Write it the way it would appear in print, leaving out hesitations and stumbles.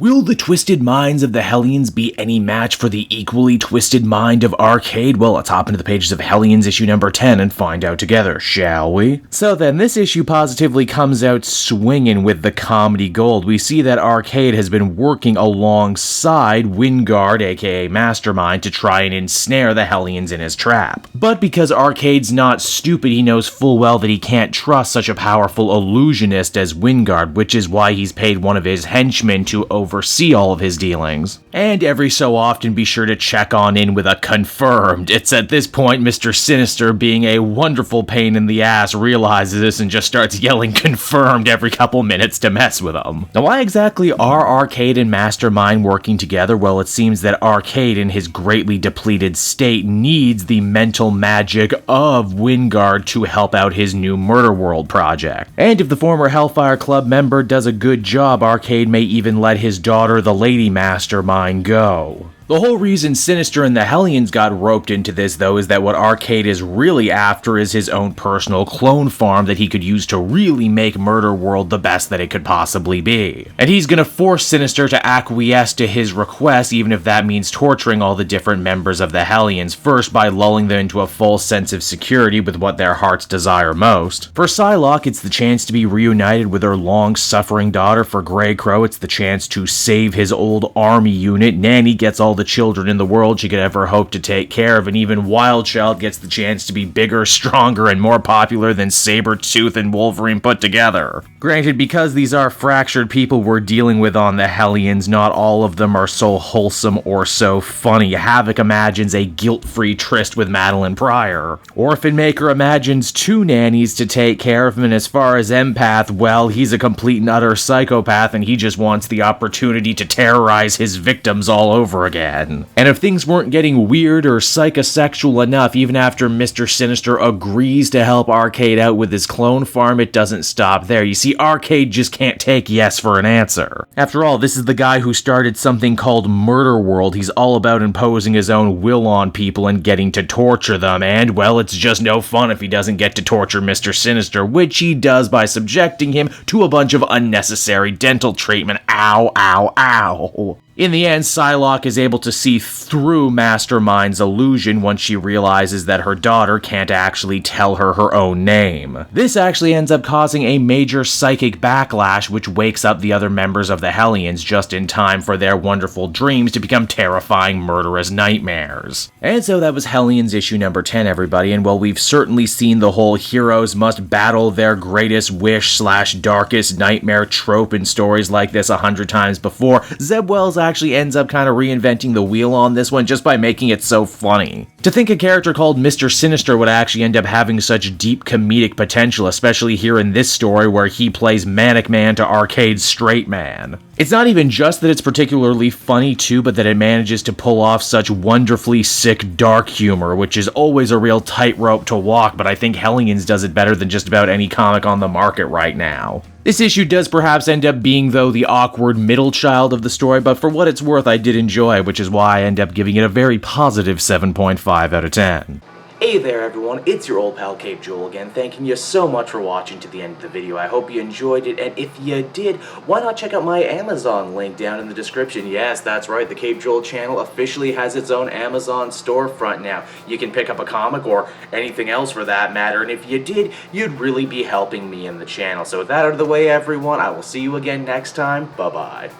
Will the twisted minds of the Hellions be any match for the equally twisted mind of Arcade? Well, let's hop into the pages of Hellions issue number 10 and find out together, shall we? So then, this issue positively comes out swinging with the comedy gold. We see that Arcade has been working alongside Wingard, aka Mastermind, to try and ensnare the Hellions in his trap. But because Arcade's not stupid, he knows full well that he can't trust such a powerful illusionist as Wingard, which is why he's paid one of his henchmen to oversee all of his dealings. And every so often be sure to check on in with a confirmed. It's at this point Mr. Sinister, being a wonderful pain in the ass, realizes this and just starts yelling confirmed every couple minutes to mess with him. Now why exactly are Arcade and Mastermind working together? Well, it seems that Arcade, in his greatly depleted state, needs the mental magic of Wingard to help out his new Murderworld project. And if the former Hellfire Club member does a good job, Arcade may even let his daughter, the Lady Mastermind, go. The whole reason Sinister and the Hellions got roped into this, though, is that what Arcade is really after is his own personal clone farm that he could use to really make Murderworld the best that it could possibly be. And he's gonna force Sinister to acquiesce to his request, even if that means torturing all the different members of the Hellions, first by lulling them into a false sense of security with what their hearts desire most. For Psylocke, it's the chance to be reunited with her long-suffering daughter. For Greycrow, it's the chance to save his old army unit. Nanny gets all the children in the world she could ever hope to take care of, and even Wildchild gets the chance to be bigger, stronger, and more popular than Sabretooth and Wolverine put together. Granted, because these are fractured people we're dealing with on the Hellions, not all of them are so wholesome or so funny. Havoc imagines a guilt-free tryst with Madeline Pryor. Orphan Maker imagines two nannies to take care of him, and as far as Empath, well, he's a complete and utter psychopath, and he just wants the opportunity to terrorize his victims all over again. And if things weren't getting weird or psychosexual enough, even after Mr. Sinister agrees to help Arcade out with his clone farm, it doesn't stop there. You see, Arcade just can't take yes for an answer. After all, this is the guy who started something called Murderworld. He's all about imposing his own will on people and getting to torture them, and, well, it's just no fun if he doesn't get to torture Mr. Sinister, which he does by subjecting him to a bunch of unnecessary dental treatment. Ow, ow, ow. In the end, Psylocke is able to see through Mastermind's illusion once she realizes that her daughter can't actually tell her her own name. This actually ends up causing a major psychic backlash, which wakes up the other members of the Hellions just in time for their wonderful dreams to become terrifying, murderous nightmares. And so that was Hellions issue number 10, everybody, and while we've certainly seen the whole heroes must battle their greatest wish / darkest nightmare trope in stories like this 100 times before, Zeb Wells actually ends up kind of reinventing the wheel on this one just by making it so funny. To think a character called Mr. Sinister would actually end up having such deep comedic potential, especially here in this story where he plays Manic Man to Arcade's Straight Man. It's not even just that it's particularly funny too, but that it manages to pull off such wonderfully sick dark humor, which is always a real tightrope to walk, but I think Hellions does it better than just about any comic on the market right now. This issue does perhaps end up being, though, the awkward middle child of the story, but for what it's worth, I did enjoy it, which is why I end up giving it a very positive 7.5 out of 10. Hey there everyone, it's your old pal Cape Joel again, thanking you so much for watching to the end of the video. I hope you enjoyed it, and if you did, why not check out my Amazon link down in the description. Yes, that's right, the Cape Joel channel officially has its own Amazon storefront now. You can pick up a comic or anything else for that matter, and if you did, you'd really be helping me in the channel. So with that out of the way everyone, I will see you again next time. Bye-bye.